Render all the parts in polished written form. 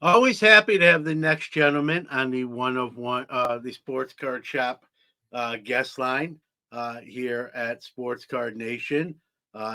Always happy to have the next gentleman on the one of one, the Sports Card Shop guest line here at Sports Card Nation.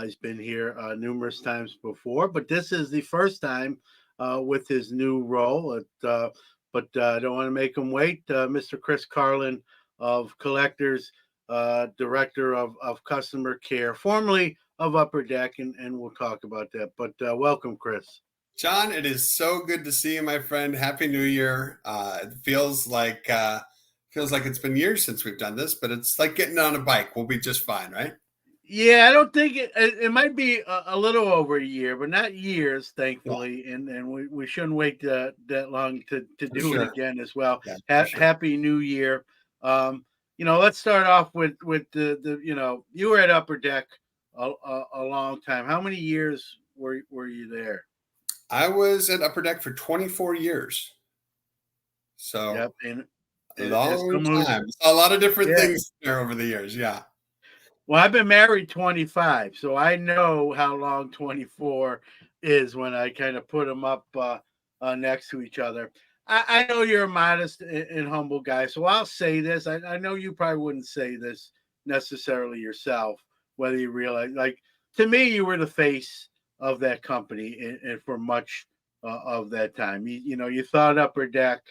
He's been here numerous times before, but this is the first time with his new role. But I don't want to make him wait. Mr. Chris Carlin of Collectors, Director of Customer Care, formerly of Upper Deck, and we'll talk about that. But welcome, Chris. John, it is so good to see you, my friend. Happy New Year. It feels like it's been years since we've done this, but it's like getting on a bike. We'll be just fine, right? Yeah, I don't think it might be a little over a year, but not years, Yeah, thankfully. And we shouldn't wait that long to for do it sure. again as well. Yeah, for sure. Happy New Year. Let's start off with the you were at Upper Deck a long time. How many years were you there? I was at Upper Deck for 24 years, so Yep, and a as long someone who's time. Saw a lot of different yeah. things there over the years. Yeah. Well, I've been married 25, so I know how long 24 is when I kind of put them up next to each other. I know you're a modest and humble guy, so I'll say this. I know you probably wouldn't say this necessarily yourself, whether you realize, like, to me, you were the face of that company and for much of that time. You thought Upper Deck,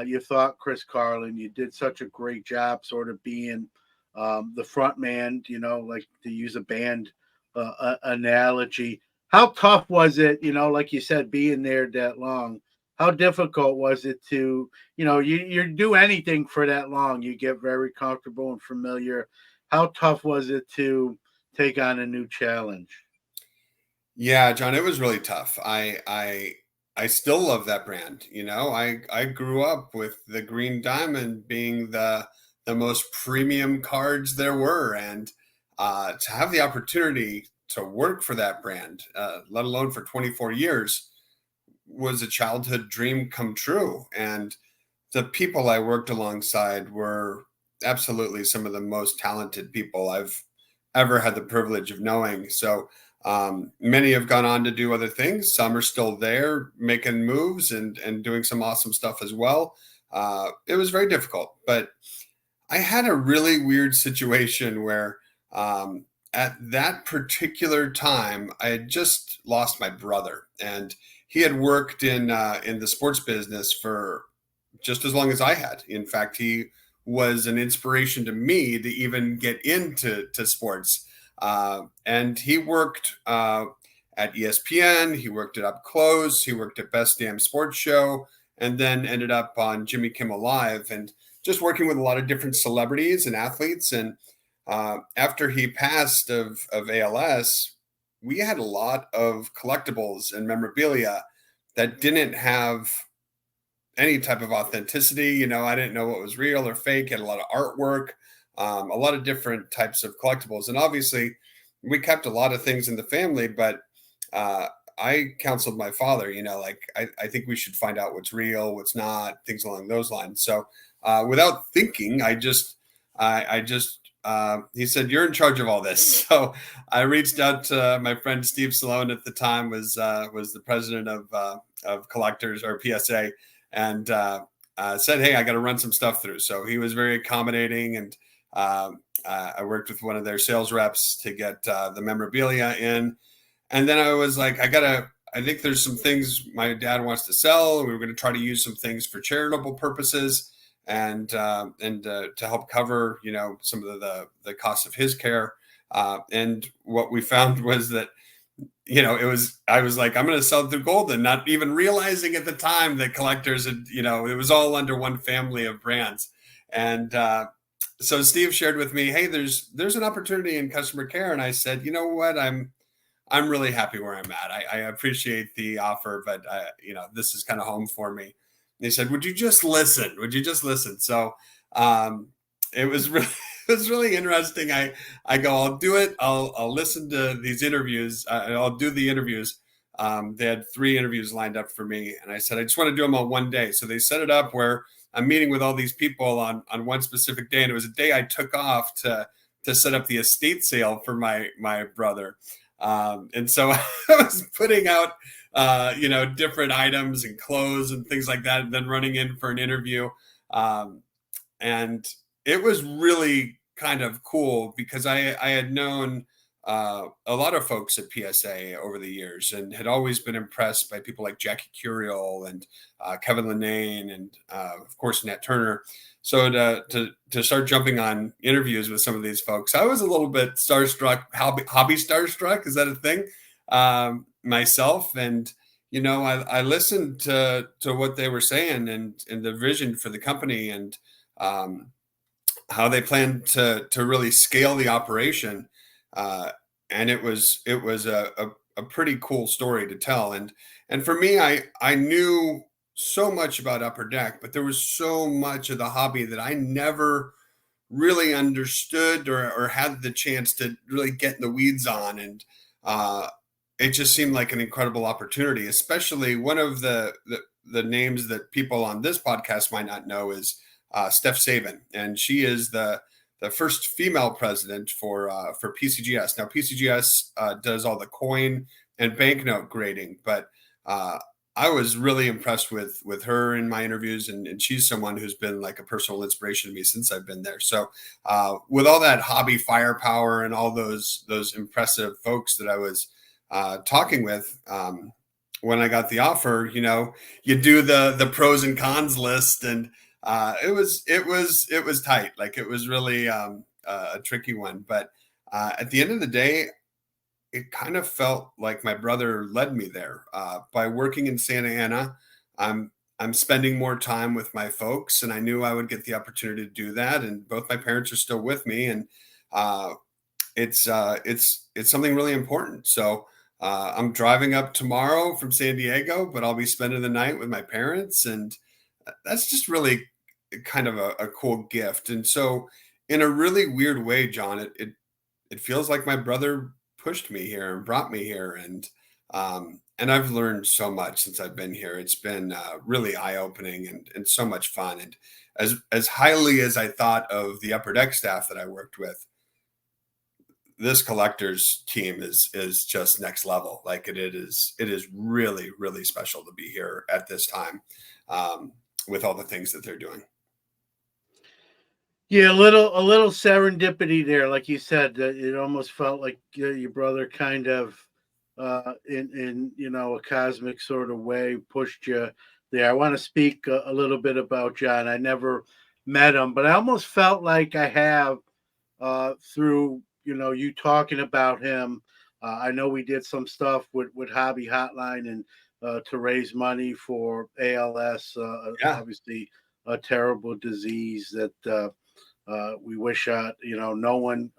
you thought Chris Carlin, you did such a great job sort of being the front man, like to use a band analogy. How tough was it, like you said, being there that long? How difficult was it to, you do anything for that long, you get very comfortable and familiar. How tough was it to take on a new challenge? Yeah, John, it was really tough. I still love that brand. I grew up with the Green Diamond being the most premium cards there were, and to have the opportunity to work for that brand, let alone for 24 years, was a childhood dream come true. And the people I worked alongside were absolutely some of the most talented people I've ever had the privilege of knowing. So many have gone on to do other things. Some are still there making moves and doing some awesome stuff as well. It was very difficult, but I had a really weird situation where at that particular time, I had just lost my brother, and he had worked in the sports business for just as long as I had. In fact, he was an inspiration to me to even get into sports. And he worked at ESPN, he worked at Up Close, he worked at Best Damn Sports Show, and then ended up on Jimmy Kimmel Live, and just working with a lot of different celebrities and athletes. And after he passed of ALS, we had a lot of collectibles and memorabilia that didn't have any type of authenticity. I didn't know what was real or fake. Had a lot of artwork, a lot of different types of collectibles, and obviously, we kept a lot of things in the family. But I counseled my father, like I think we should find out what's real, what's not, things along those lines. So without thinking, I just he said, "You're in charge of all this." So I reached out to my friend Steve Salone at the time, was the president of Collectors, or PSA, and said, "Hey, I got to run some stuff through." So he was very accommodating, and I worked with one of their sales reps to get the memorabilia in. And then I was like, I think there's some things my dad wants to sell. We were going to try to use some things for charitable purposes, and to help cover, some of the cost of his care. And what we found was that, I was like, I'm going to sell through Golden, not even realizing at the time that Collectors had, it was all under one family of brands. And so Steve shared with me, hey, there's an opportunity in customer care. And I said, you know what, I'm really happy where I'm at. I appreciate the offer, but this is kind of home for me. And he said, would you just listen? Would you just listen? So it was really, it was really interesting. I go, I'll do it. I'll listen to these interviews. I'll do the interviews. They had 3 interviews lined up for me. And I said, I just want to do them on one day. So they set it up where I'm meeting with all these people on one specific day. And it was a day I took off to set up the estate sale for my brother. And so I was putting out, different items and clothes and things like that, and then running in for an interview. Um, and it was really kind of cool because I had known a lot of folks at PSA over the years and had always been impressed by people like Jackie Curiel and Kevin Linane and of course Nat Turner. So to start jumping on interviews with some of these folks, I was a little bit starstruck, hobby starstruck. Is that a thing? Myself, and I listened to what they were saying and the vision for the company and um, how they plan to really scale the operation. And it was a pretty cool story to tell. And for me, I knew so much about Upper Deck, but there was so much of the hobby that I never really understood or had the chance to really get in the weeds on. And uh, it just seemed like an incredible opportunity, especially one of the names that people on this podcast might not know is Steph Sabin, and she is the first female president for PCGS. Now PCGS does all the coin and banknote grading, but I was really impressed with her in my interviews, and she's someone who's been like a personal inspiration to me since I've been there. So with all that hobby firepower and all those impressive folks that I was talking with, when I got the offer, you do the pros and cons list, and it was tight. Like it was really a tricky one, but at the end of the day, it kind of felt like my brother led me there. By working in Santa Ana, I'm spending more time with my folks, and I knew I would get the opportunity to do that. And both my parents are still with me, and uh, it's something really important. So I'm driving up tomorrow from San Diego, but I'll be spending the night with my parents, and that's just really kind of a cool gift. And so, in a really weird way, John, it feels like my brother pushed me here and brought me here, and I've learned so much since I've been here. It's been really eye opening and so much fun. And as highly as I thought of the Upper Deck staff that I worked with, this collectors team is just next level. Like it is really really special to be here at this time, with all the things that they're doing. Yeah, a little serendipity there, like you said. That it almost felt like your brother kind of, in a cosmic sort of way, pushed you there. I want to speak a little bit about John. I never met him, but I almost felt like I have through you talking about him. I know we did some stuff with Hobby Hotline and to raise money for ALS, Yeah. obviously a terrible disease that we wish no one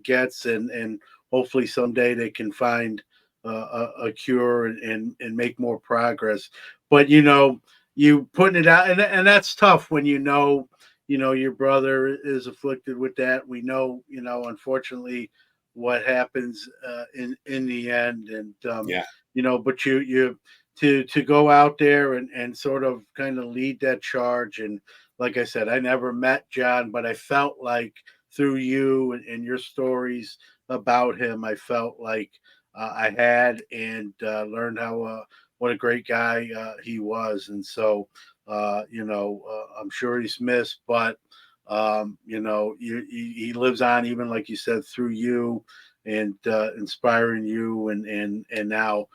gets, and hopefully someday they can find a cure and make more progress. But you putting it out, and that's tough when your brother is afflicted with that. We know unfortunately what happens in the end, and Yeah. but you to go out there and sort of kind of lead that charge. And like I said, I never met John, but I felt like through you and your stories about him, I felt like I had and learned how what a great guy he was. And so, I'm sure he's missed, but he lives on, even like you said, through you and inspiring you, and now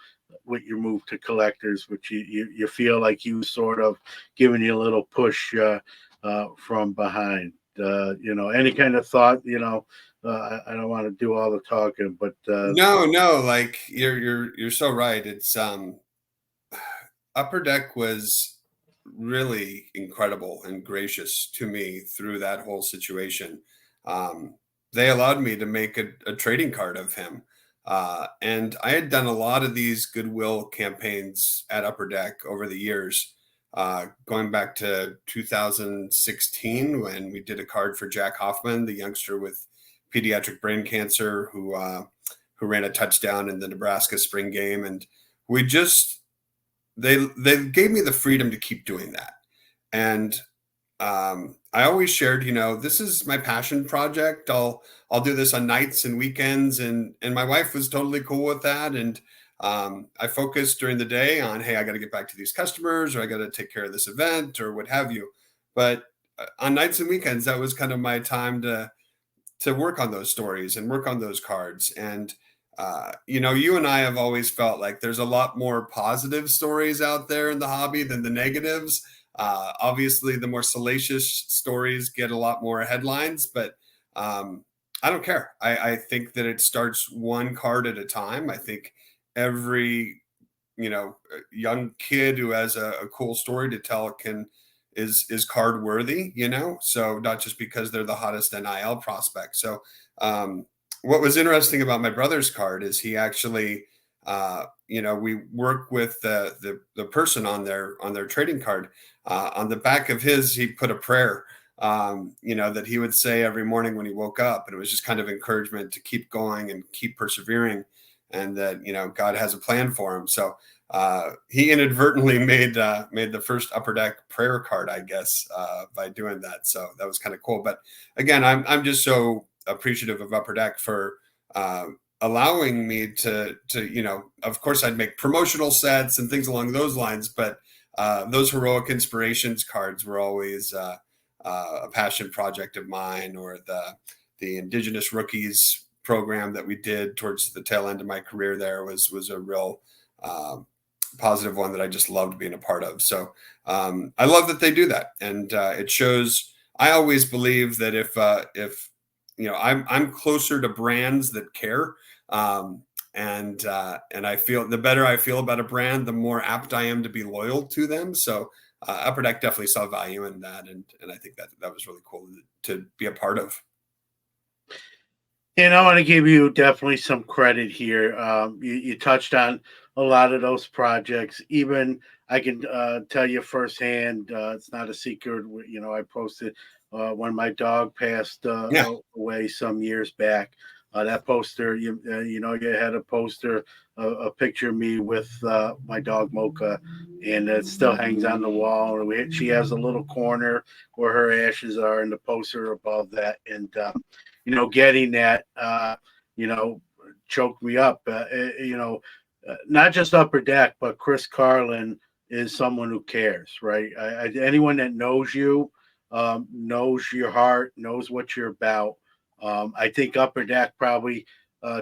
with your move to collectors, which you feel like he was sort of giving you a little push from behind. Any kind of thought. I don't want to do all the talking, but No, like you're so right. It's Upper Deck was really incredible and gracious to me through that whole situation. Um, they allowed me to make a trading card of him. And I had done a lot of these goodwill campaigns at Upper Deck over the years, going back to 2016 when we did a card for Jack Hoffman, the youngster with pediatric brain cancer who ran a touchdown in the Nebraska spring game. And we just they gave me the freedom to keep doing that. And I always shared, this is my passion project. I'll do this on nights and weekends, and my wife was totally cool with that. And I focused during the day on, hey, I got to get back to these customers, or I got to take care of this event, or what have you. But on nights and weekends, that was kind of my time to work on those stories and work on those cards. And you and I have always felt like there's a lot more positive stories out there in the hobby than the negatives. Obviously, the more salacious stories get a lot more headlines, but I don't care. I think that it starts one card at a time. I think every young kid who has a cool story to tell is card worthy, so not just because they're the hottest NIL prospect. So what was interesting about my brother's card is he actually we work with the person on their trading card. On the back of his, he put a prayer that he would say every morning when he woke up, and it was just kind of encouragement to keep going and keep persevering, and that God has a plan for him. So he inadvertently made the first Upper Deck prayer card, I guess, by doing that. So that was kind of cool. But again, I'm just so appreciative of Upper Deck for allowing me to of course I'd make promotional sets and things along those lines, but those heroic inspirations cards were always a passion project of mine, or the Indigenous Rookies program that we did towards the tail end of my career there was a real positive one that I just loved being a part of. So I love that they do that, and it shows. I always believe that if I'm closer to brands that care, and I feel the better I feel about a brand, the more apt I am to be loyal to them. So Upper Deck definitely saw value in that, and I think that was really cool to be a part of. And I want to give you definitely some credit here. You touched on a lot of those projects. Even I can tell you firsthand, it's not a secret. I posted when my dog passed Yeah. away some years back. That poster, you had a poster, a picture of me with my dog Mocha, and it still hangs on the wall. And she has a little corner where her ashes are, and the poster above that. And getting that, choked me up. Not just Upper Deck, but Chris Carlin is someone who cares, right? Anyone that knows you, knows your heart, knows what you're about. I think Upper Deck probably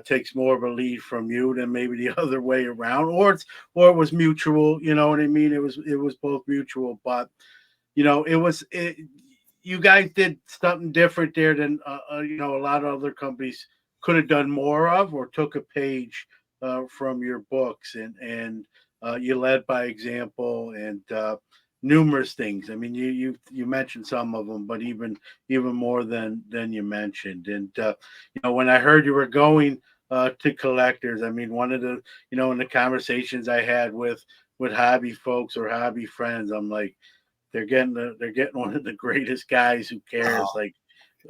takes more of a lead from you than maybe the other way around, or it was mutual. You know what I mean? It was both mutual, but you guys did something different there than a lot of other companies could have done more of, or took a page from your books, and you led by example, and numerous things. I mean, you mentioned some of them, but even more than you mentioned. And when I heard you were going to collectors, I mean, one of the in the conversations I had with hobby folks or hobby friends, I'm like, they're getting one of the greatest guys who cares, Oh, like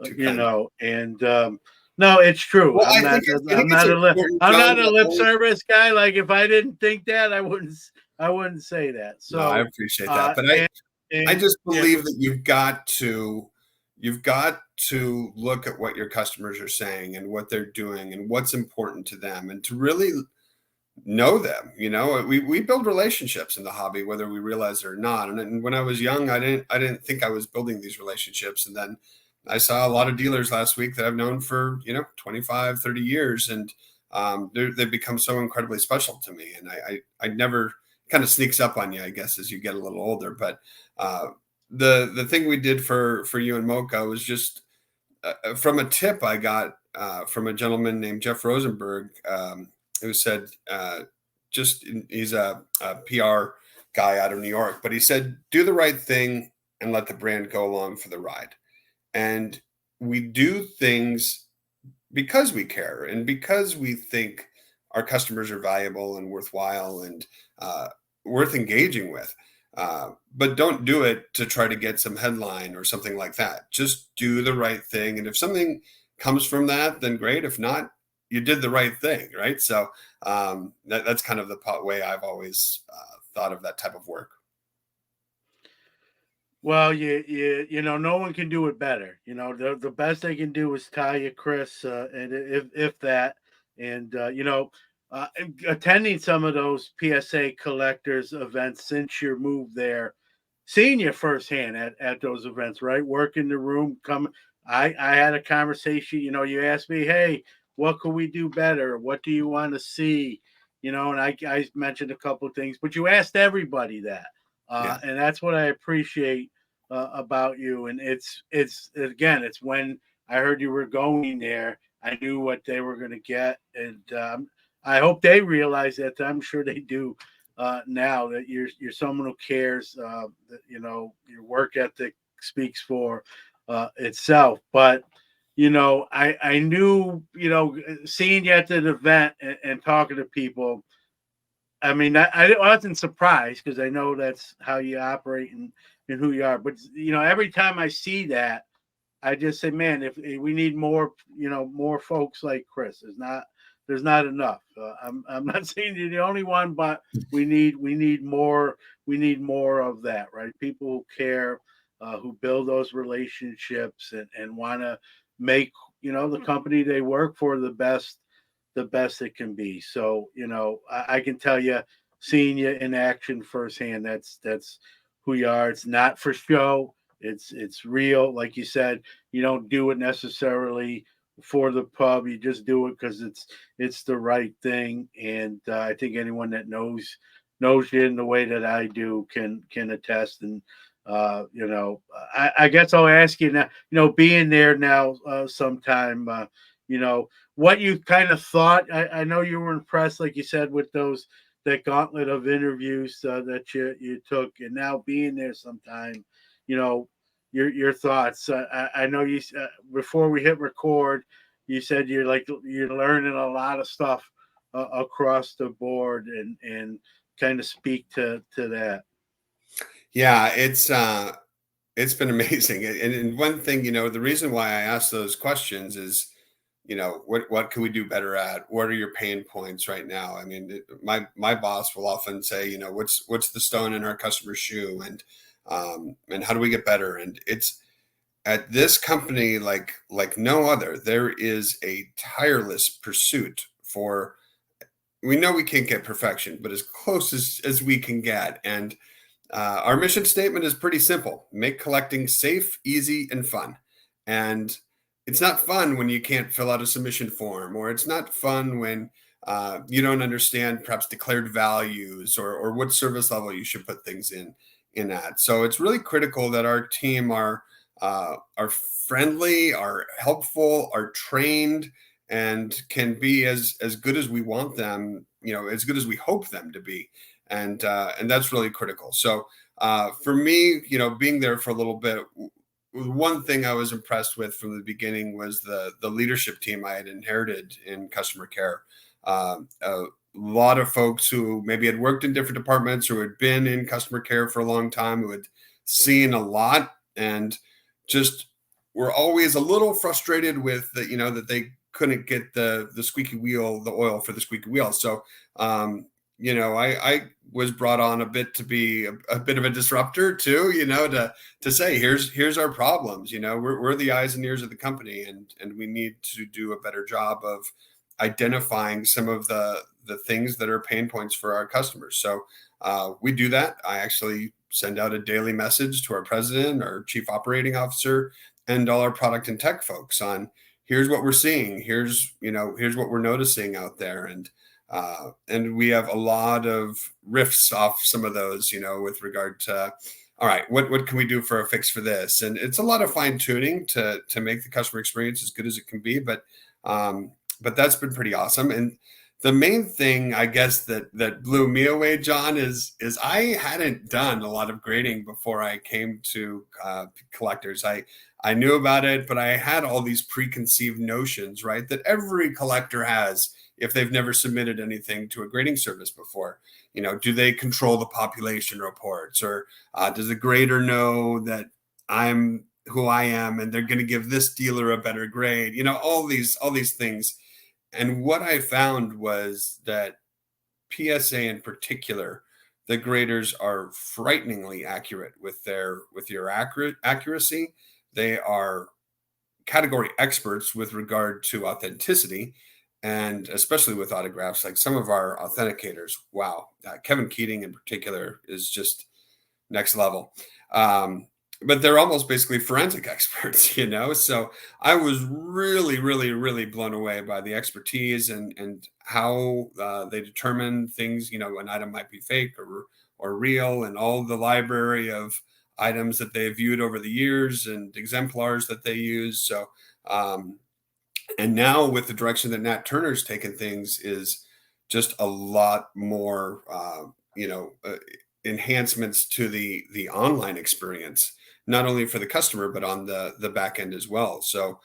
too kind. and no, it's true. Well, I'm I not think it's important, John. I'm not a lip service guy. Like, if I didn't think that, I wouldn't say that. No, I So appreciate that, but and I and just yeah, believe that you've got to look at what your customers are saying and what they're doing and what's important to them, and to really know them. We build relationships in the hobby, whether we realize it or not. And when I was young, I didn't think I was building these relationships. And then I saw a lot of dealers last week that I've known for 25, 30 years, and they've become so incredibly special to me. And I never, kind of sneaks up on you, I guess, as you get a little older. But the thing we did for you and Mocha was just from a tip I got from a gentleman named Jeff Rosenberg, who said, he's a PR guy out of New York, but he said, do the right thing and let the brand go along for the ride. And we do things because we care, and because we think our customers are valuable and worthwhile, and worth engaging with. But don't do it to try to get some headline or something like that. Just do the right thing. And if something comes from that, then great. If not, you did the right thing, right? So that's kind of the way I've always thought of that type of work. Well, no one can do it better. The best they can do is tie you, Chris, and if that, and attending some of those PSA collectors events since your move there, seeing you firsthand at those events, right? Work in the room, come. I had a conversation. You asked me, hey, what could we do better? What do you want to see? And I mentioned a couple of things, but you asked everybody that. Yeah. And that's what I appreciate about you. And it's again, it's when I heard you were going there, I knew what they were going to get, and I hope they realize that. I'm sure they do now that you're someone who cares. That your work ethic speaks for itself. But I knew seeing you at the event and talking to people. I mean, I wasn't surprised because I know that's how you operate and who you are. But every time I see that, I just say, man, if we need more, more folks like Chris. There's not enough. I'm not saying you're the only one, but we need more. We need more of that, right? People who care, who build those relationships and want to make the company they work for the best it can be. So I can tell you, seeing you in action firsthand, that's who you are. It's not for show. It's real. Like you said, you don't do it necessarily for the pub. You just do it because it's the right thing. And I think anyone that knows you in the way that I do can attest. And I guess I'll ask you now. Being there now sometime. What you kind of thought. I know you were impressed, like you said, with that gauntlet of interviews that you took, and now being there sometime, you know, your thoughts. I know you before we hit record, you said you're learning a lot of stuff across the board, and kind of speak to that. Yeah, it's been amazing. And one thing, the reason why I ask those questions is, what can we do better at? What are your pain points right now? I mean, my boss will often say, what's the stone in our customer's shoe, and how do we get better? And it's at this company, like no other, there is a tireless pursuit for. We know we can't get perfection, but as close as we can get. And our mission statement is pretty simple: make collecting safe, easy, and fun. And it's not fun when you can't fill out a submission form, or it's not fun when you don't understand perhaps declared values, or what service level you should put things in at. So it's really critical that our team are friendly, are helpful, are trained, and can be as good as we want them, as good as we hope them to be. And that's really critical. So for me, being there for a little bit, one thing I was impressed with from the beginning was the leadership team I had inherited in customer care. A lot of folks who maybe had worked in different departments or had been in customer care for a long time, who had seen a lot, and just were always a little frustrated with that they couldn't get the squeaky wheel, the oil for the squeaky wheel. So I was brought on a bit to be a bit of a disruptor too, to say, here's our problems. We're the eyes and ears of the company, and we need to do a better job of identifying some of the things that are pain points for our customers. So we do that. I actually send out a daily message to our president, our chief operating officer, and all our product and tech folks on, here's what we're seeing. Here's what we're noticing out there. And we have a lot of riffs off some of those, with regard to, all right, what can we do for a fix for this? And it's a lot of fine tuning to make the customer experience as good as it can be. But that's been pretty awesome. And the main thing, I guess, that blew me away, John, is I hadn't done a lot of grading before I came to collectors. I knew about it, but I had all these preconceived notions, right, that every collector has if they've never submitted anything to a grading service before. Do they control the population reports, or does the grader know that I'm who I am and they're going to give this dealer a better grade? All these things. And what I found was that PSA in particular, the graders are frighteningly accurate with your accuracy. They are category experts with regard to authenticity, and especially with autographs. Like some of our authenticators, wow, Kevin Keating in particular is just next level. But they're almost basically forensic experts, you know. So I was really, really, really blown away by the expertise and how they determine things. You know, an item might be fake or real, and all the library of items that they've viewed over the years and exemplars that they use. So, and now with the direction that Nat Turner's taken things is just a lot more, enhancements to the online experience, not only for the customer but on the back end as well. So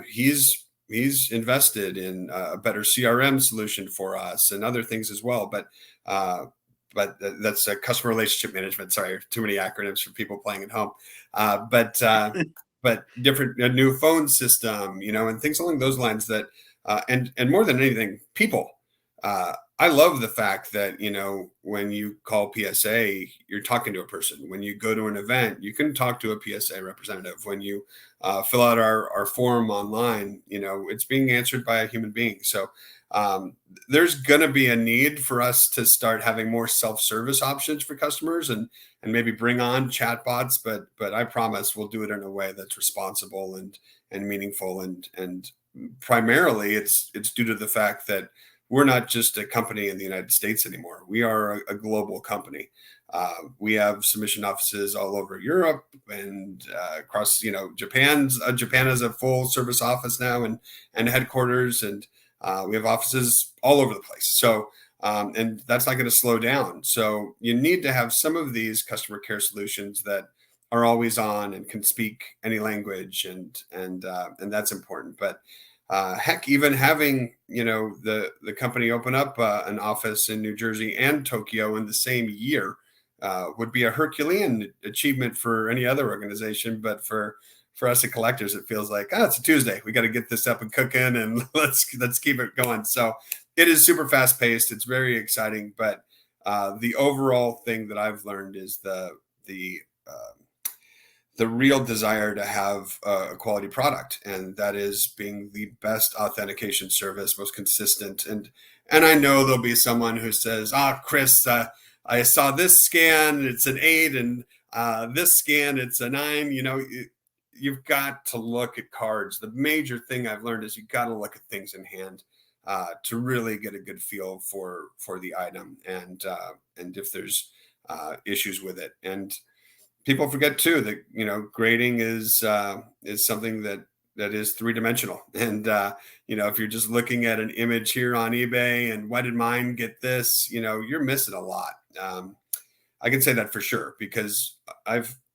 he's invested in a better CRM solution for us and other things as well. But that's a customer relationship management. Sorry, too many acronyms for people playing at home. But different a new phone system, you know, and things along those lines. That and more than anything, people. I love the fact that, you know, when you call PSA, you're talking to a person. When you go to an event, you can talk to a PSA representative. When you fill out our form online, you know, it's being answered by a human being. So there's going to be a need for us to start having more self-service options for customers and maybe bring on chatbots. But I promise we'll do it in a way that's responsible and meaningful. And primarily it's due to the fact that we're not just a company in the United States anymore. We are a global company. We have submission offices all over Europe and across, you know, Japan has a full service office now and headquarters, and we have offices all over the place. So, and that's not going to slow down. So you need to have some of these customer care solutions that are always on and can speak any language, and that's important. But heck, even having, you know, the company open up an office in New Jersey and Tokyo in the same year would be a Herculean achievement for any other organization. But for us as collectors, it feels like, it's a Tuesday. We got to get this up and cooking, and let's keep it going. So it is super fast paced. It's very exciting. But the overall thing that I've learned is the real desire to have a quality product, and that is being the best authentication service, most consistent. And I know there'll be someone who says, Chris, I saw this scan, it's an 8, and this scan, it's a 9. You know, you've got to look at cards. The major thing I've learned is you've got to look at things in hand to really get a good feel for the item and if there's issues with it. And people forget too that, you know, grading is something that is 3-dimensional. And you know, if you're just looking at an image here on eBay and why did mine get this, you know, you're missing a lot. I can say that for sure, because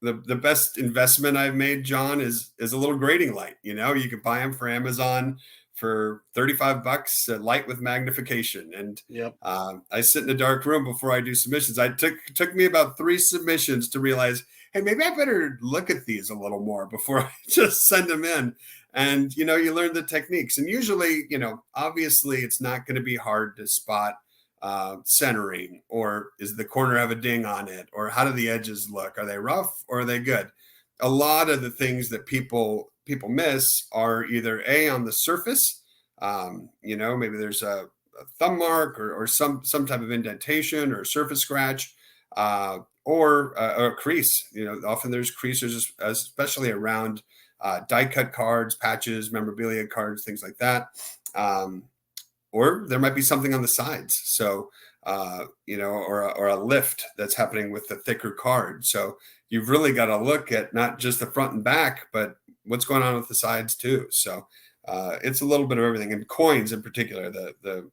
the best investment I've made, John, is a little grading light. You know, you can buy them for Amazon for $35, light with magnification. And yep. I sit in a dark room before I do submissions. Took me about 3 submissions to realize, hey, maybe I better look at these a little more before I just send them in. And, you know, you learn the techniques. And usually, you know, obviously it's not going to be hard to spot centering, or is the corner have a ding on it, or how do the edges look? Are they rough or are they good? A lot of the things that people miss are either on the surface, you know, maybe there's a thumb mark or some type of indentation or a surface scratch, or a crease. You know, often there's creases, especially around die cut cards, patches, memorabilia cards, things like that. Or there might be something on the sides. So, you know, or a lift that's happening with the thicker card. So you've really got to look at not just the front and back, but what's going on with the sides too. So it's a little bit of everything. And coins in particular, the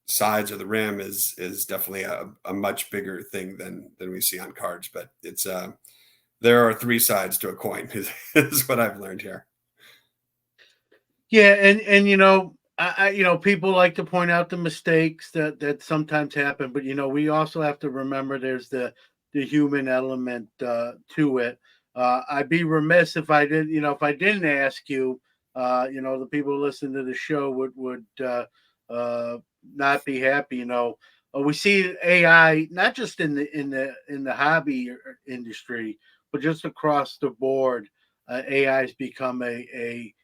sides or the rim is definitely a much bigger thing than we see on cards. But it's there are 3 sides to a coin is what I've learned here. Yeah, and you know, I you know, people like to point out the mistakes that sometimes happen, but you know, we also have to remember there's the human element to it. I'd be remiss if I didn't, you know, if I didn't ask you. You know, the people who listen to the show would not be happy. You know, We see AI not just in the hobby industry, but just across the board. AI has become a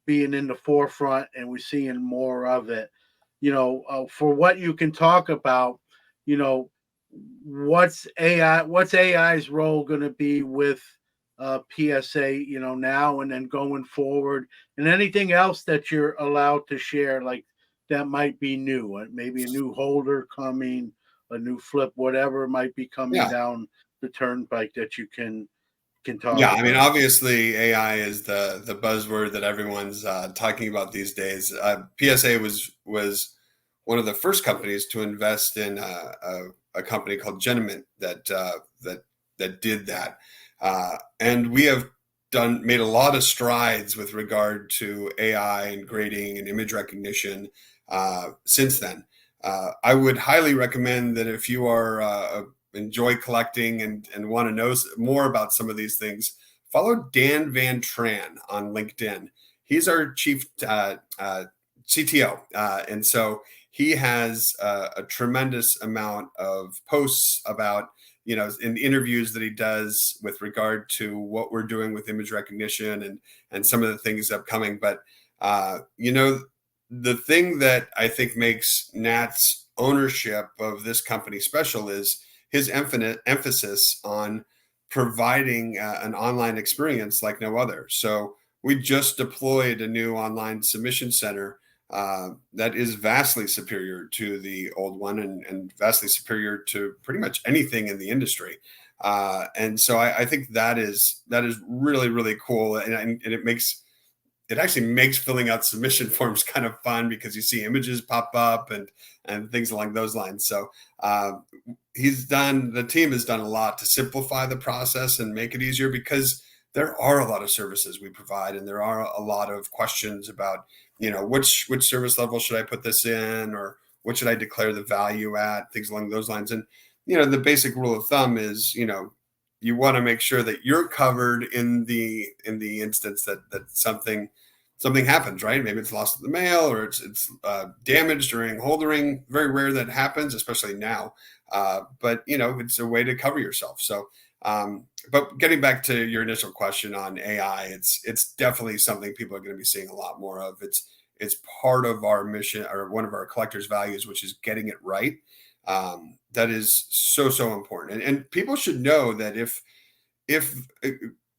being in the forefront, and we're seeing more of it. For what you can talk about, you know, what's AI's role going to be with PSA, now and then going forward, and anything else that you're allowed to share, like that might be new, maybe a new holder coming, a new flip, whatever might be coming Yeah. down the turnpike that you can Yeah, talk I mean, about. obviously, AI is the buzzword that everyone's talking about these days. PSA was one of the first companies to invest in a company called Genamint that did that, and we have made a lot of strides with regard to AI and grading and image recognition since then. I would highly recommend that if you are enjoy collecting and want to know more about some of these things, follow Dan Van Tran on LinkedIn. He's our chief CTO. And so he has a tremendous amount of posts about, in interviews that he does with regard to what we're doing with image recognition and some of the things upcoming. But, the thing that I think makes Nat's ownership of this company special is his emphasis on providing an online experience like no other. So we just deployed a new online submission center that is vastly superior to the old one and vastly superior to pretty much anything in the industry. And so I think that is really, really cool. And it actually makes filling out submission forms kind of fun because you see images pop up and things along those lines. So the team has done a lot to simplify the process and make it easier, because there are a lot of services we provide, and there are a lot of questions about, which service level should I put this in, or what should I declare the value at, things along those lines. And, the basic rule of thumb is, you want to make sure that you're covered in the instance that something happens, right? Maybe it's lost in the mail, or it's damaged during holdering. Very rare that happens, especially now. But it's a way to cover yourself. So, but getting back to your initial question on AI, it's definitely something people are going to be seeing a lot more of. It's part of our mission, or one of our collectors' values, which is getting it right. That is so important, and people should know that if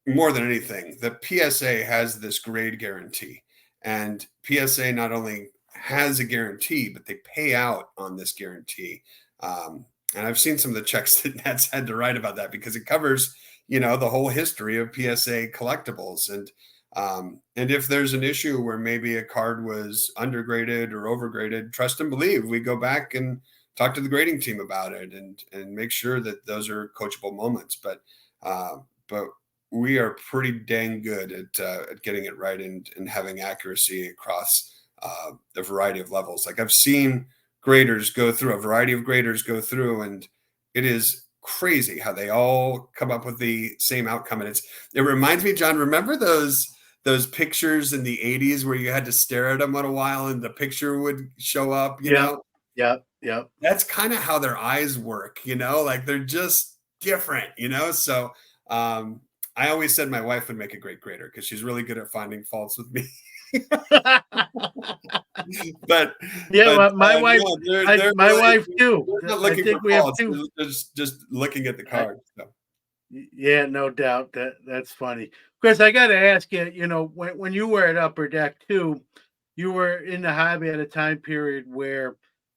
more than anything, the PSA has this grade guarantee, and PSA not only has a guarantee, but they pay out on this guarantee. And I've seen some of the checks that Nat's had to write about that, because it covers, the whole history of PSA collectibles. And if there's an issue where maybe a card was undergraded or overgraded, trust and believe we go back and talk to the grading team about it and make sure that those are coachable moments. But we are pretty dang good at getting it right and having accuracy across the variety of levels. Like, I've seen a variety of graders go through, and it is crazy how they all come up with the same outcome. And it reminds me, John, remember those pictures in the 80s where you had to stare at them in a while and the picture would show up, Yeah. That's kind of how their eyes work, like they're just different, So I always said my wife would make a great grader because she's really good at finding faults with me. but yeah, well, my wife, they're my really, wife too. they're not I looking think for we have faults. two. They're just looking at the card. So. Yeah, no doubt. That's funny. Chris, I got to ask you. When you were at Upper Deck too, you were in the hobby at a time period where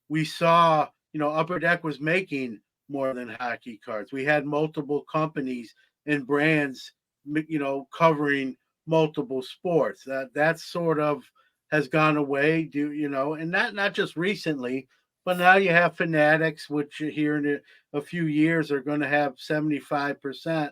we saw, Upper Deck was making more than hockey cards. We had multiple companies and brands, covering multiple sports. That sort of has gone away. And not just recently, but now you have Fanatics, which here in a few years are going to have 75%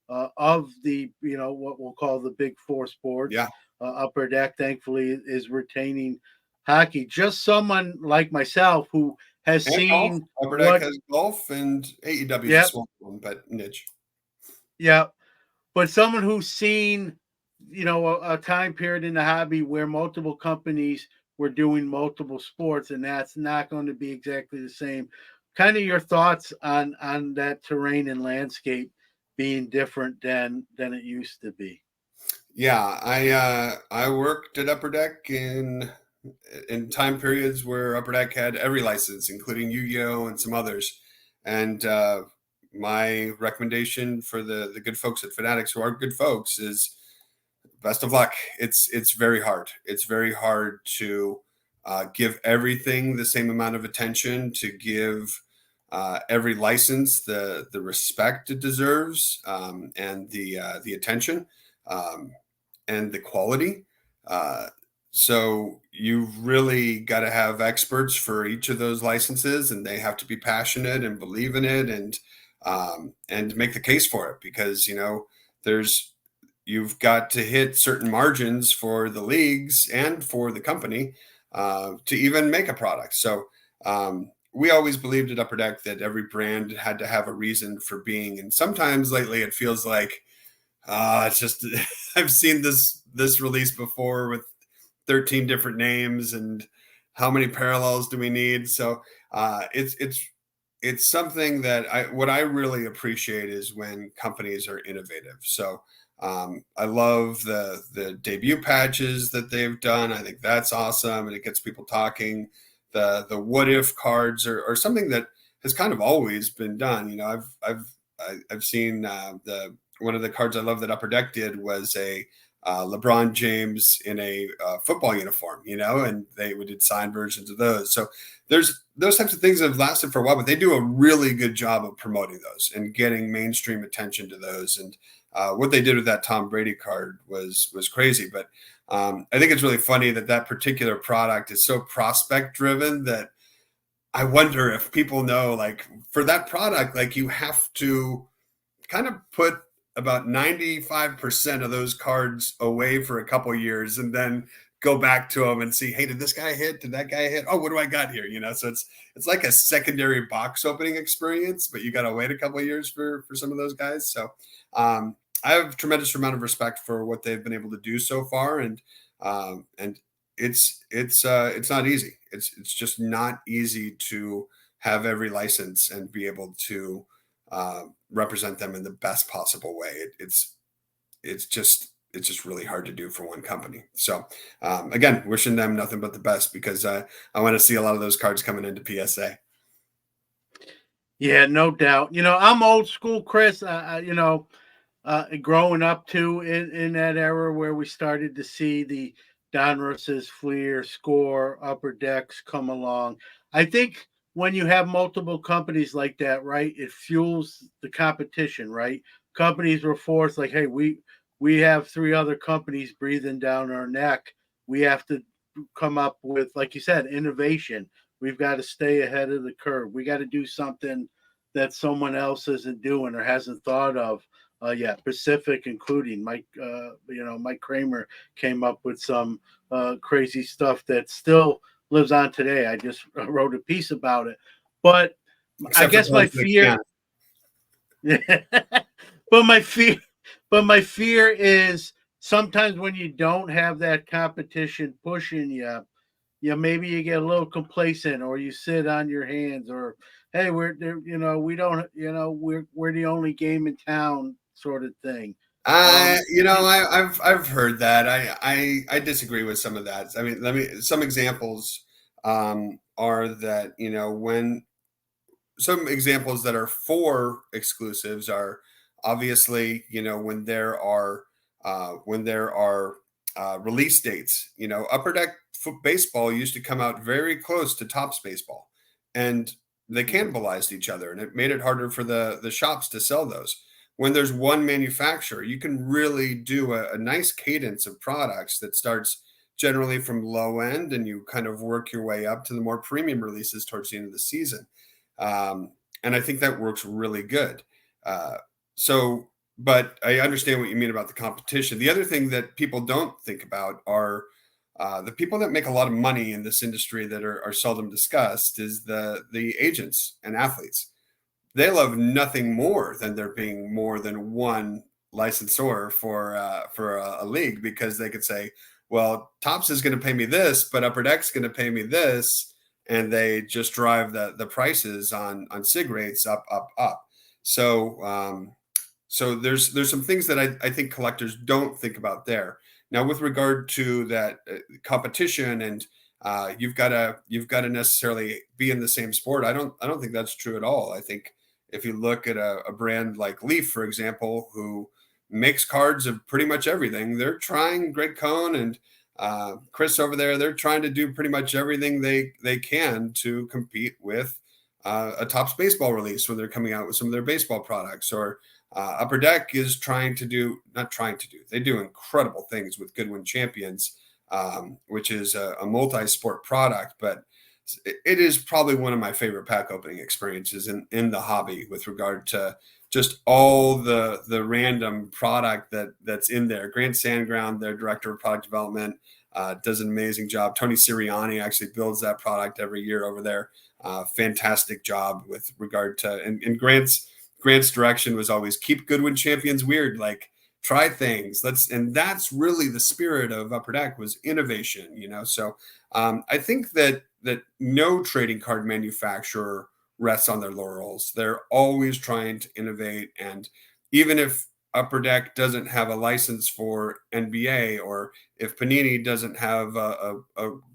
of the, what we'll call the big four sports. Yeah. Upper Deck, thankfully, is retaining hockey. Just someone like myself who has And seen golf. Upper Deck has golf, and AEW is a Yep, small one, but niche. yeah. But someone who's seen, a time period in the hobby where multiple companies we're doing multiple sports, and that's not going to be exactly the same. Kind of your thoughts on that terrain and landscape being different than it used to be. Yeah, I worked at Upper Deck in time periods where Upper Deck had every license, including Yu-Gi-Oh and some others. And my recommendation for the good folks at Fanatics, who are good folks, is best of luck. It's very hard. It's very hard to give everything the same amount of attention, to give every license the respect it deserves, and the attention, um, and the quality. Uh, so you've really got to have experts for each of those licenses, and they have to be passionate and believe in it, and make the case for it, because there's you've got to hit certain margins for the leagues and for the company to even make a product. So we always believed at Upper Deck that every brand had to have a reason for being. And sometimes lately it feels like it's just I've seen this release before with 13 different names, and how many parallels do we need? So it's something that what I really appreciate is when companies are innovative. So I love the debut patches that they've done. I think that's awesome, and it gets people talking. The what if cards are something that has kind of always been done. I've seen the one of the cards I love that Upper Deck did was a LeBron James in a football uniform, and they did signed versions of those. So there's those types of things that have lasted for a while, but they do a really good job of promoting those and getting mainstream attention to those. And what they did with that Tom Brady card was crazy. But I think it's really funny that particular product is so prospect driven that I wonder if people know, like, for that product, like, you have to kind of put about 95% of those cards away for a couple years, and then go back to them and see, hey, did this guy hit? Did that guy hit? Oh, what do I got here? So it's like a secondary box opening experience, but you got to wait a couple of years for some of those guys. So I have tremendous amount of respect for what they've been able to do so far, and it's not easy. It's just not easy to have every license and be able to represent them in the best possible way. It's just really hard to do for one company. So again, wishing them nothing but the best, because I want to see a lot of those cards coming into PSA. Yeah, no doubt. I'm old school, Chris. Growing up too in that era where we started to see the Donruss's, Fleer, Score, Upper Decks come along. I think when you have multiple companies like that, right, it fuels the competition, right? Companies were forced, like, hey, we have three other companies breathing down our neck. We have to come up with, like you said, innovation. We've got to stay ahead of the curve. We got to do something that someone else isn't doing or hasn't thought of. Yeah, Pacific, including Mike Kramer came up with some crazy stuff that still lives on today. I just wrote a piece about it, but I Except for guess my those that fear, but my fear is sometimes when you don't have that competition pushing you, maybe you get a little complacent, or you sit on your hands, or hey, we're there, we don't, we're the only game in town, sort of thing. I, Um, you know, I've heard that. I disagree with some of that. I mean, some examples are that, when some examples that are for exclusives are obviously, when there are release dates. Upper Deck baseball used to come out very close to Tops baseball, and they cannibalized each other, and it made it harder for the shops to sell those. When there's one manufacturer, you can really do a nice cadence of products that starts generally from low end, and you kind of work your way up to the more premium releases towards the end of the season. And I think that works really good. Uh, so, but I understand what you mean about the competition. The other thing that people don't think about are the people that make a lot of money in this industry that are seldom discussed is the agents and athletes. They love nothing more than there being more than one licensor for a league, because they could say, well, Topps is going to pay me this, but Upper Deck's going to pay me this, and they just drive the prices on sig rates up, up, up. So so there's some things that I think collectors don't think about there. Now, with regard to that competition and you've got to necessarily be in the same sport. I don't think that's true at all. I think if you look at a brand like Leaf, for example, who makes cards of pretty much everything, they're trying. Greg Cohn and Chris over there, they're trying to do pretty much everything they can to compete with a Topps baseball release when they're coming out with some of their baseball products. Or Upper Deck is not trying to do. They do incredible things with Goodwin Champions, which is a multi-sport product, but it is probably one of my favorite pack opening experiences in the hobby with regard to just all the random product that's in there. Grant Sandground, their director of product development, does an amazing job. Tony Sirianni actually builds that product every year over there. Fantastic job with regard to, and Grant's direction was always keep Goodwin Champions weird, like try things. And that's really the spirit of Upper Deck, was innovation, So I think that no trading card manufacturer rests on their laurels. They're always trying to innovate. And even if Upper Deck doesn't have a license for NBA, or if Panini doesn't have a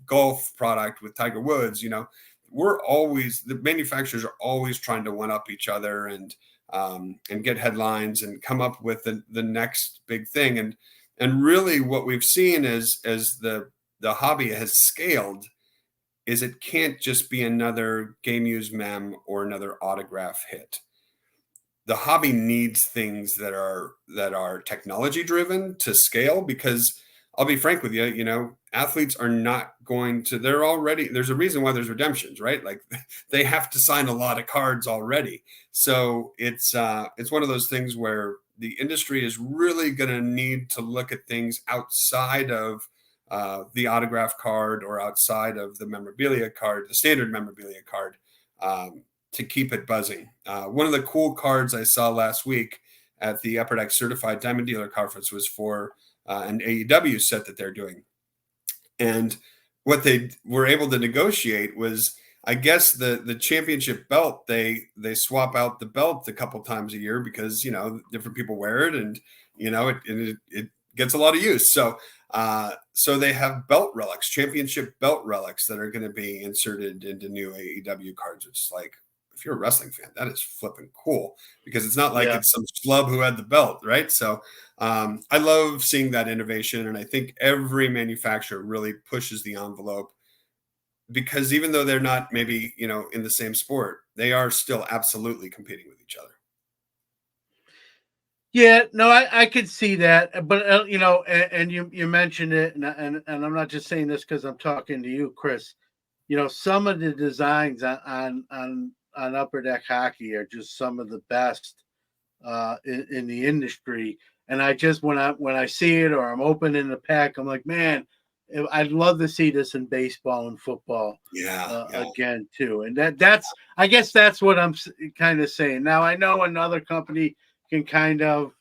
golf product with Tiger Woods, the manufacturers are always trying to one up each other and get headlines and come up with the next big thing. And really what we've seen as the hobby has scaled is it can't just be another game use mem or another autograph hit. The hobby needs things that are technology driven to scale, because I'll be frank with you, athletes are not going to, there's a reason why there's redemptions, right? Like they have to sign a lot of cards already. So it's one of those things where the industry is really going to need to look at things outside of the autograph card or outside of the memorabilia card, the standard memorabilia card, to keep it buzzing. One of the cool cards I saw last week at the Upper Deck Certified Diamond Dealer Conference was for an AEW set that they're doing. And what they were able to negotiate was, I guess the championship belt, they swap out the belt a couple times a year because, different people wear it, and, it gets a lot of use. So they have belt relics, championship belt relics that are going to be inserted into new AEW cards, which is like, if you're a wrestling fan, that is flipping cool, because it's not like it's some schlub who had the belt, right? So I love seeing that innovation, and I think every manufacturer really pushes the envelope, because even though they're not maybe, in the same sport, they are still absolutely competing with each other. Yeah, no, I could see that, but and you mentioned it, and I'm not just saying this because I'm talking to you, Chris. Some of the designs on Upper Deck hockey are just some of the best in the industry. And I just when I see it, or I'm opening the pack, I'm like, man, I'd love to see this in baseball and football again too. And I guess that's what I'm kind of saying. Now I know another company can kind of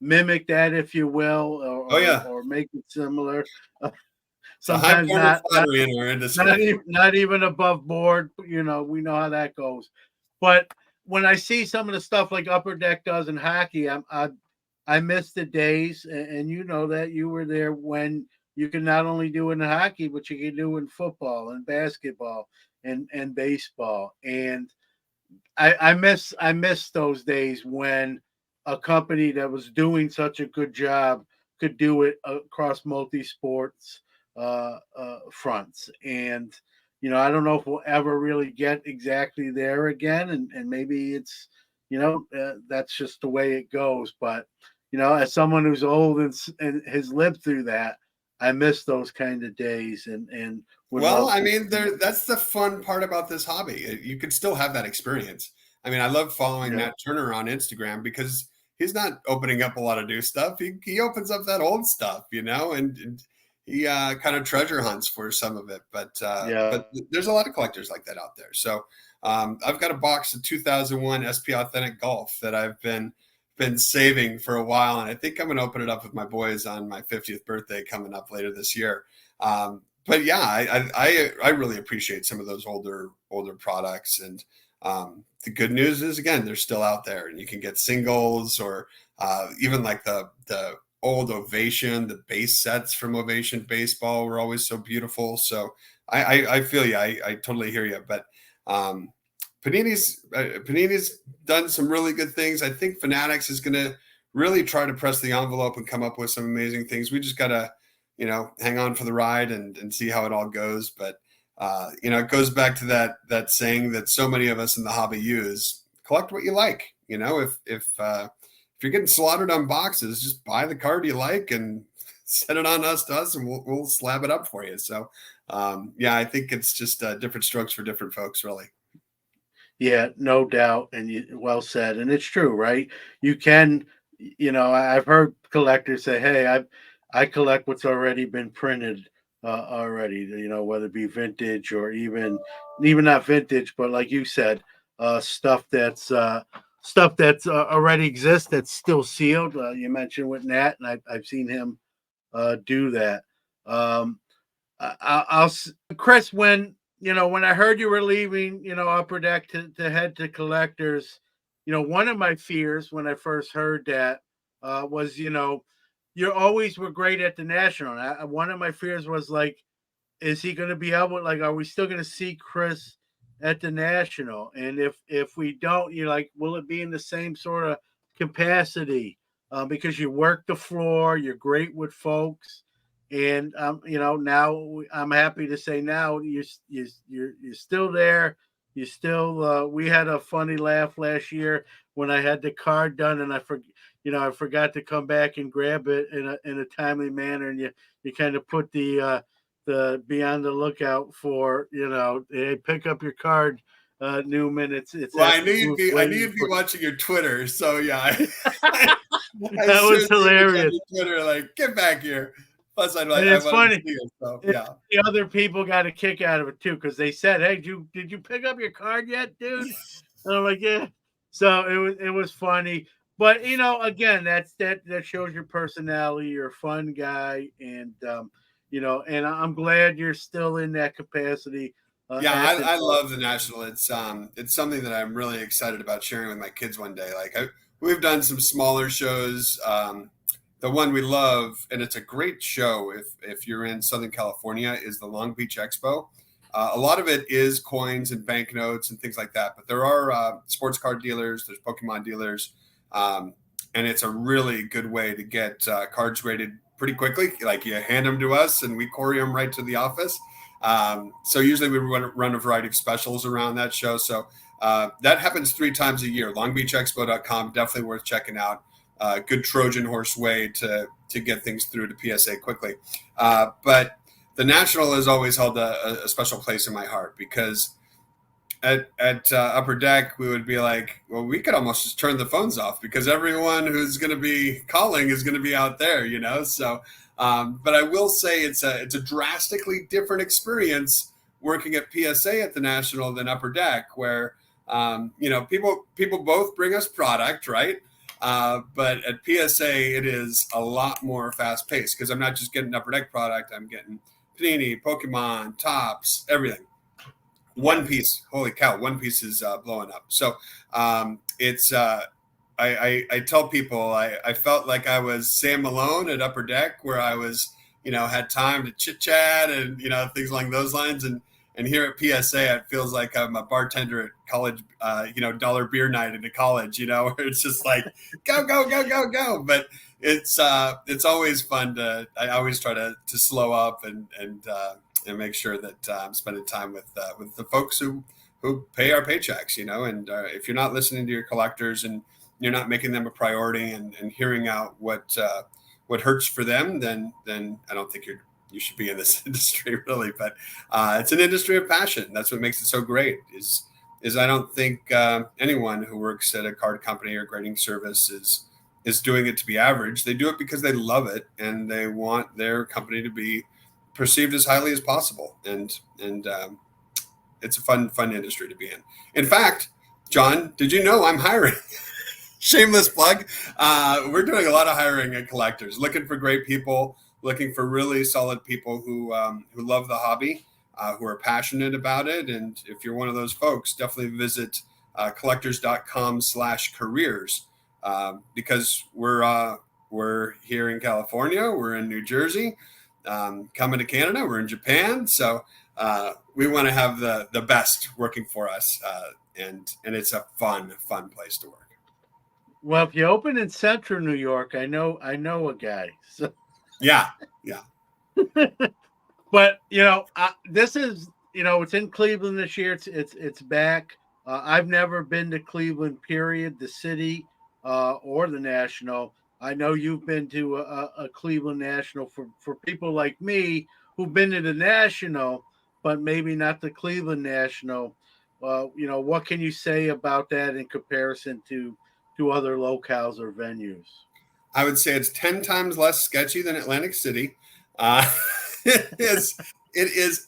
mimic that, if you will, or make it similar. Sometimes not even above board. We know how that goes. But when I see some of the stuff like Upper Deck does in hockey, I miss the days, and you know that you were there when you can not only do it in hockey, but you can do it in football and basketball and baseball. And I miss those days when a company that was doing such a good job could do it across multi-sports fronts. And I don't know if we'll ever really get exactly there again, and maybe it's that's just the way it goes. But as someone who's old and has lived through that, I miss those kind of days. And that's the fun part about this hobby. You could still have that experience. I mean, I love following Matt Turner on Instagram, because he's not opening up a lot of new stuff. He opens up that old stuff, and he kind of treasure hunts for some of it. But there's a lot of collectors like that out there. So I've got a box of 2001 SP Authentic Golf that I've been been saving for a while, and I think I'm going to open it up with my boys on my 50th birthday coming up later this year. But yeah, I really appreciate some of those older products, and the good news is, again, they're still out there, and you can get singles or even like the old Ovation, the base sets from Ovation baseball were always so beautiful. So I feel you. I totally hear you. But Panini's done some really good things. I think Fanatics is going to really try to press the envelope and come up with some amazing things. We just got to, hang on for the ride and see how it all goes. But it goes back to that saying that so many of us in the hobby use: collect what you like. If you're getting slaughtered on boxes, just buy the card you like and send it on to us, and we'll slab it up for you. So, I think it's just different strokes for different folks, really. Yeah, no doubt, and well said, and it's true, right? You can, I've heard collectors say, "Hey, I collect what's already been printed already, whether it be vintage or even not vintage, but like you said, stuff that's already exists that's still sealed." You mentioned with Nat, and I've seen him do that. I'll Chris, when I heard you were leaving, Upper Deck to head to collectors, one of my fears when I first heard that was, you always were great at the National. And one of my fears was like, is he going to be able, like, are we still going to see Chris at the National? And if we don't, you're like, will it be in the same sort of capacity? Because you work the floor, you're great with folks. And now I'm happy to say now you're still there. You still we had a funny laugh last year when I had the card done, and I forgot to come back and grab it in a timely manner, and you kind of put the be on the lookout for, hey, pick up your card, Newman. It's well, I knew you'd be watching your Twitter, so yeah. I that was hilarious. Twitter, like, get back here. Plus, it's funny. You, so, yeah. The other people got a kick out of it too, because they said, "Hey, did you pick up your card yet, dude?" And I'm like, "Yeah." So it was funny, but again, that shows your personality. You're a fun guy, and and I'm glad you're still in that capacity. I love the National. It's something that I'm really excited about sharing with my kids one day. Like we've done some smaller shows. The one we love, and it's a great show if you're in Southern California, is the Long Beach Expo. A lot of it is coins and banknotes and things like that, but there are sports card dealers, there's Pokemon dealers, and it's a really good way to get cards graded pretty quickly. Like you hand them to us and we courier them right to the office. So usually we run a variety of specials around that show. So that happens 3 times a year. LongBeachExpo.com, definitely worth checking out. Good Trojan horse way to get things through to PSA quickly. But the National has always held a special place in my heart, because at Upper Deck, we would be like, well, we could almost just turn the phones off because everyone who's going to be calling is going to be out there, So, but I will say it's a drastically different experience working at PSA at the National than Upper Deck, where people both bring us product, right? But at PSA, it is a lot more fast paced, because I'm not just getting Upper Deck product. I'm getting Panini, Pokemon, Topps, everything. One Piece, holy cow! One Piece is blowing up. So it's I tell people I felt like I was Sam Malone at Upper Deck, where I was had time to chit chat and things along those lines, and here at PSA it feels like I'm a bartender at college, dollar beer night into college, where it's just like go. But it's always fun I always try to slow up and make sure that I'm spending time with the folks who pay our paychecks, and if you're not listening to your collectors and you're not making them a priority and hearing out what hurts for them, then I don't think you should be in this industry, really. But it's an industry of passion. That's what makes it so great. Is I don't think anyone who works at a card company or grading service is doing it to be average. They do it because they love it and they want their company to be perceived as highly as possible. And it's a fun industry to be in. In fact, John, did you know I'm hiring? Shameless plug. We're doing a lot of hiring at Collectors, looking for great people, looking for really solid people who love the hobby, who are passionate about it. And if you're one of those folks, definitely visit collectors.com/careers, because we're here in California, we're in New Jersey, coming to Canada, we're in Japan. So we want to have the best working for us, and it's a fun place to work. Well, if you open in Central New York, I know a guy. So, Yeah. but this is it's in Cleveland this year. It's back. I've never been to Cleveland, period, the city or the National. I know you've been to a Cleveland National. For people like me who've been to the National, but maybe not the Cleveland National. What can you say about that in comparison to other locales or venues? I would say it's 10 times less sketchy than Atlantic City. Uh, it is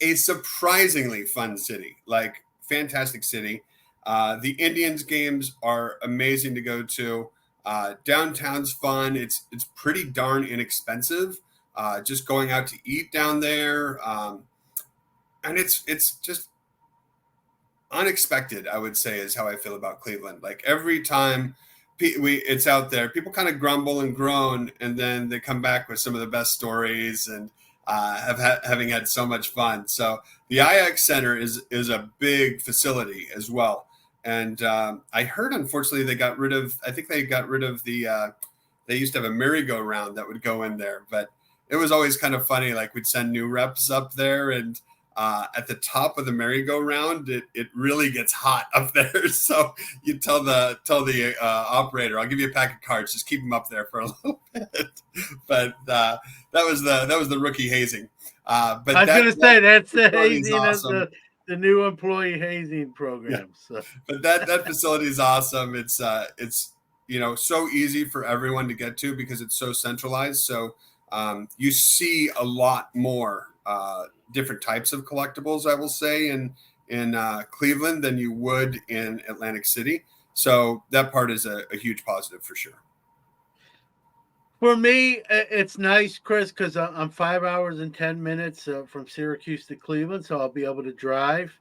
a surprisingly fun city, like fantastic city. The Indians games are amazing to go to. Downtown's fun. It's pretty darn inexpensive. Just going out to eat down there, and it's just unexpected, I would say, is how I feel about Cleveland. Like every time it's out there, people kind of grumble and groan, and then they come back with some of the best stories and having had so much fun. So the IX Center is a big facility as well. And I heard, unfortunately, I think they got rid of they used to have a merry-go-round that would go in there, but it was always kind of funny. Like we'd send new reps up there, and at the top of the merry-go-round, it really gets hot up there. So you tell the operator, "I'll give you a pack of cards. Just keep them up there for a little bit." But that was the rookie hazing. But I was going to say that's the hazing awesome. of the new employee hazing program. Yeah. So. But that facility is awesome. It's so easy for everyone to get to because it's so centralized. So you see a lot more different types of collectibles, I will say, in Cleveland than you would in Atlantic City. So that part is a huge positive for sure. For me, it's nice, Chris, because I'm 5 hours and 10 minutes from Syracuse to Cleveland, so I'll be able to drive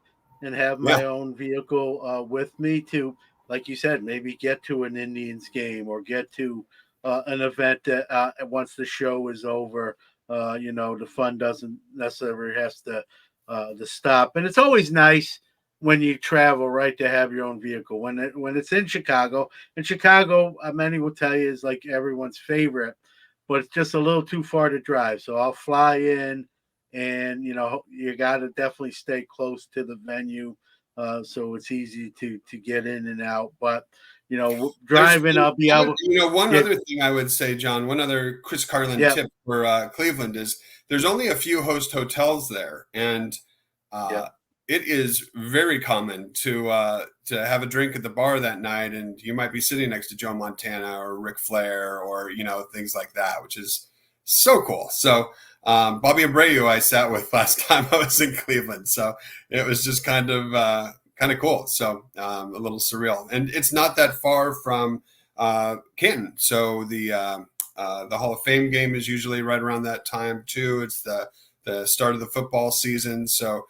and have my own vehicle with me to, like you said, maybe get to an Indians game or get to an event that once the show is over, the fun doesn't necessarily has to stop. And it's always nice when you travel, right, to have your own vehicle. When it's in Chicago, many will tell you is like everyone's favorite, but it's just a little too far to drive. So I'll fly in, and you got to definitely stay close to the venue, so it's easy to get in and out. But driving, I'll be able. One other thing I would say, John, one other Chris Carlin tip for Cleveland is there's only a few host hotels there, and it is very common to have a drink at the bar that night, and you might be sitting next to Joe Montana or Ric Flair or things like that, which is so cool. So Bobby Abreu I sat with last time I was in Cleveland, so it was just kind of cool. So a little surreal, and it's not that far from Canton. So the Hall of Fame game is usually right around that time too. It's the start of the football season, so.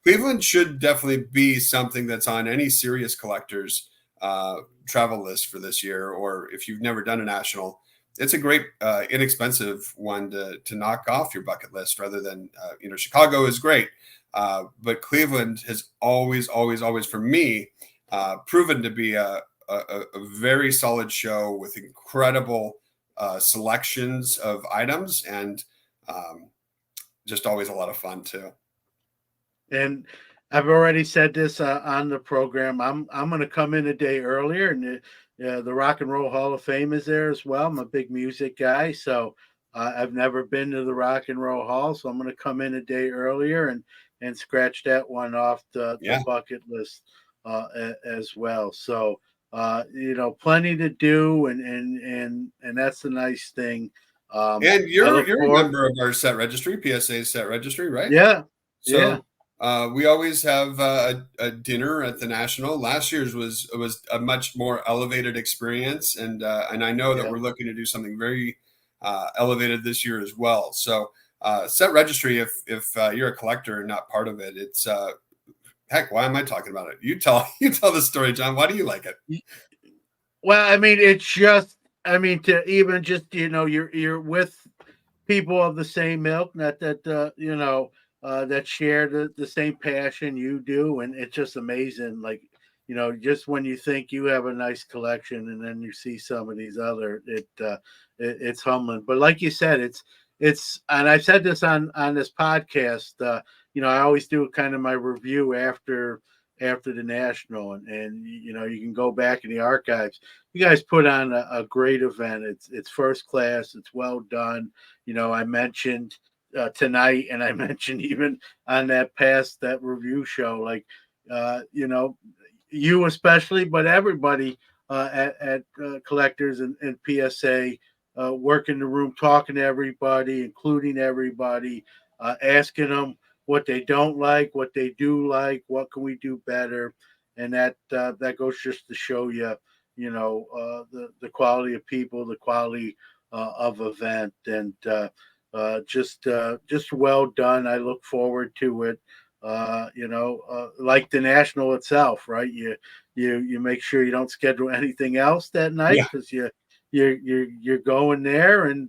Cleveland should definitely be something that's on any serious collector's travel list for this year, or if you've never done a national, it's a great inexpensive one to knock off your bucket list rather than Chicago is great, but Cleveland has always for me proven to be a very solid show with incredible selections of items, and just always a lot of fun too. And I've already said this on the program. I'm going to come in a day earlier, and the Rock and Roll Hall of Fame is there as well. I'm a big music guy, so I've never been to the Rock and Roll Hall, so I'm going to come in a day earlier and scratch that one off the bucket list as well. So plenty to do, and that's the nice thing. And you're a member of our set registry, PSA set registry, right? Yeah. So We always have a dinner at the National. Last year's was a much more elevated experience, and I know that Yeah. we're looking to do something very elevated this year as well. So, set registry, if you're a collector and not part of it, it's heck. Why am I talking about it? You tell you tell the story, John. Why do you like it? Well, I mean, it's just, I mean, to even just, you're with people of the same milk, not that, that share the same passion you do. And it's just amazing. Like, just when you think you have a nice collection and then you see some of these other, it's humbling. But like you said, and I've said this on this podcast, I always do kind of my review after the national, and you can go back in the archives. You guys put on a great event. It's first class. It's well done. I mentioned tonight, and I mentioned even on that review show, like you especially, but everybody at collectors and PSA, work in the room, talking to everybody, including everybody, asking them what they don't like, what they do like, what can we do better, and that goes just to show you, the quality of people, the quality of event, and just well done. I look forward to it. Like the national itself, right? You make sure you don't schedule anything else that night Yeah. because you're going there, and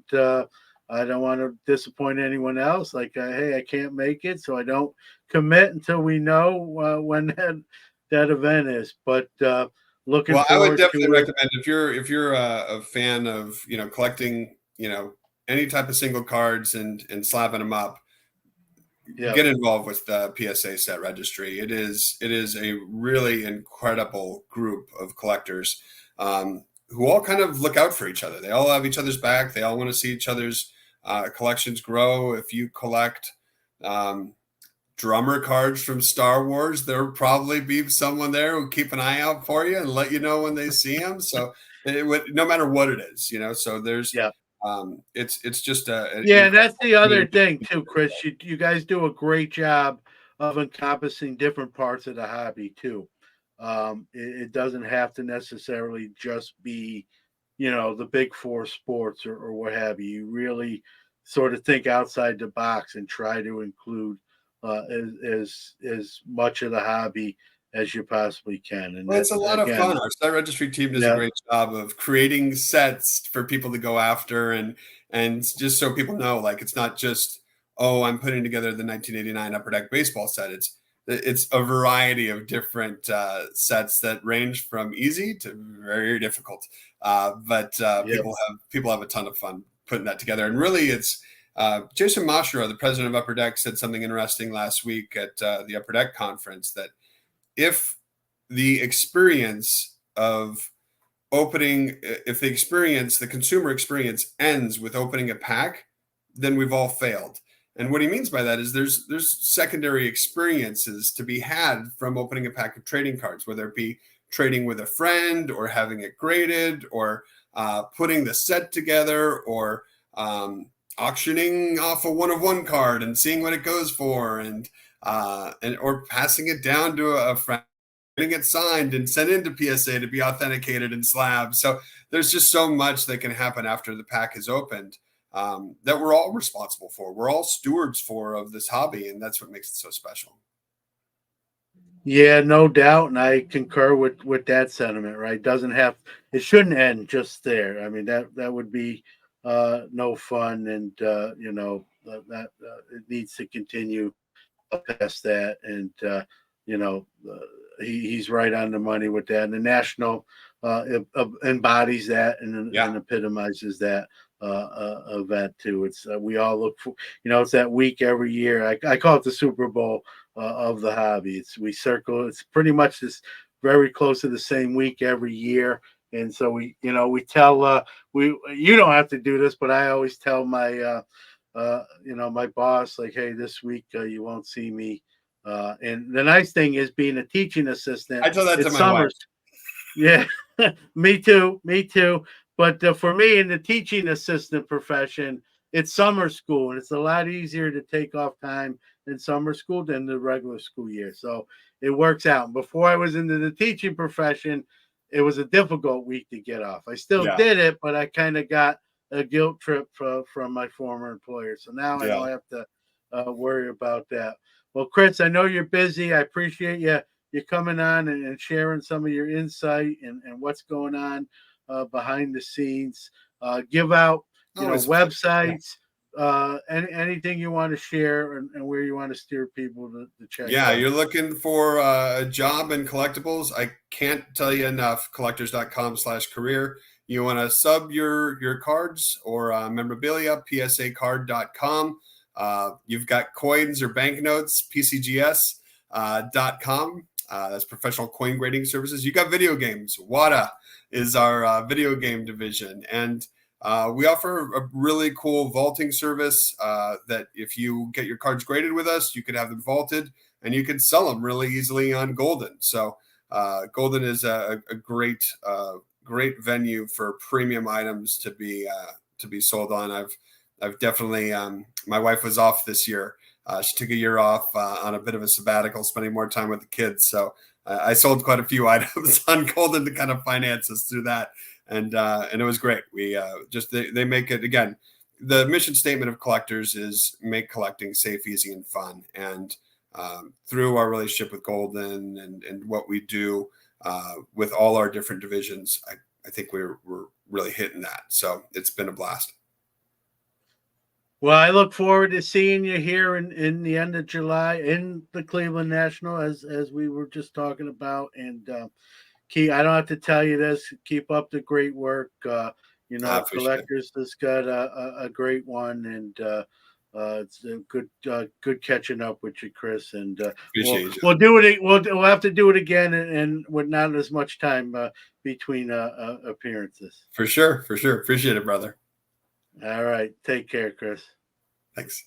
I don't want to disappoint anyone else. Like, hey, I can't make it, so I don't commit until we know when that event is. But looking Well, I would forward definitely to it. recommend if you're a fan of collecting any type of single cards and slapping them up, Yeah, get involved with the PSA set registry. It is a really incredible group of collectors who all kind of look out for each other. They all have each other's back. They all want to see each other's collections grow. If you collect um, drummer cards from Star Wars, there'll probably be someone there who'll keep an eye out for you and let you know when they see them. So no matter what it is, so there's yeah. it's just an Yeah, and incredible that's the other community. thing too, Chris. You guys do a great job of encompassing different parts of the hobby too. It doesn't have to necessarily just be, the big four sports or what have you. You really sort of think outside the box and try to include as much of the hobby as you possibly can. And Well, that it's a lot of again, fun. Our site registry team does a yeah, great job of creating sets for people to go after, and just so people know, like it's not just, oh, I'm putting together the 1989 Upper Deck baseball set. It's a variety of different sets that range from easy to very difficult. But yeah, people have a ton of fun putting that together, and really, it's Jason Mashiro, the president of Upper Deck, said something interesting last week at the Upper Deck conference that if the experience of opening if the consumer experience ends with opening a pack, then we've all failed. And what he means by that is there's secondary experiences to be had from opening a pack of trading cards, whether it be trading with a friend or having it graded or putting the set together or auctioning off a one of one card and seeing what it goes for, and or passing it down to a friend, getting it signed and sent into PSA to be authenticated and slabbed. So there's just so much that can happen after the pack is opened that we're all responsible for. We're all stewards for of this hobby, and that's what makes it so special. yeah, no doubt, and I concur with that sentiment. Right? It shouldn't end just there. I mean, that would be no fun, and that it needs to continue past that. And you know, he's right on the money with that. And the national embodies that Yeah. and epitomizes that event too. It's we all look for, it's that week every year. I call it the Super Bowl of the hobby. We circle. It's pretty much this very close to the same week every year. And so we tell you don't have to do this, but I always tell my boss, like, hey, this week you won't see me. And the nice thing is being a teaching assistant, I tell that to it's my wife. summers. Yeah, me too. But for me in the teaching assistant profession, it's summer school, and it's a lot easier to take off time in summer school than the regular school year. So it works out. Before I was into the teaching profession, it was a difficult week to get off. I still Yeah. did it, but I kind of got a guilt trip from my former employer. So now I Yeah. don't have to worry about that. Well, Chris, I know you're busy. I appreciate you coming on and sharing some of your insight and what's going on behind the scenes. Give out, Always a pleasure. Yeah. websites, anything you want to share and where you want to steer people to check Yeah, out. you're looking for a job in collectibles. I can't tell you enough. Collectors.com/career. You want to sub your cards or memorabilia, psacard.com. You've got coins or banknotes, pcgs.com. That's professional coin grading services. You got video games. WADA is our video game division. And we offer a really cool vaulting service that if you get your cards graded with us, you could have them vaulted and you could sell them really easily on Golden. So Golden is a great venue for premium items to be sold on. I've definitely my wife was off this year. She took a year off on a bit of a sabbatical, spending more time with the kids. So I sold quite a few items on Golden to kind of finance us through that. And it was great. We they make it, again, the mission statement of Collectors is make collecting safe, easy, and fun. And through our relationship with Golden and what we do with all our different divisions, I think we're really hitting that. So it's been a blast. Well, I look forward to seeing you here in the end of July in the Cleveland National, as we were just talking about. And I don't have to tell you this. Keep up the great work. I appreciate it. Collectors has got a great one, and it's a good catching up with you, Chris. And Appreciate you. we'll do it. We'll have to do it again, and with not as much time between appearances. For sure. Appreciate it, brother. All right. Take care, Chris. Thanks.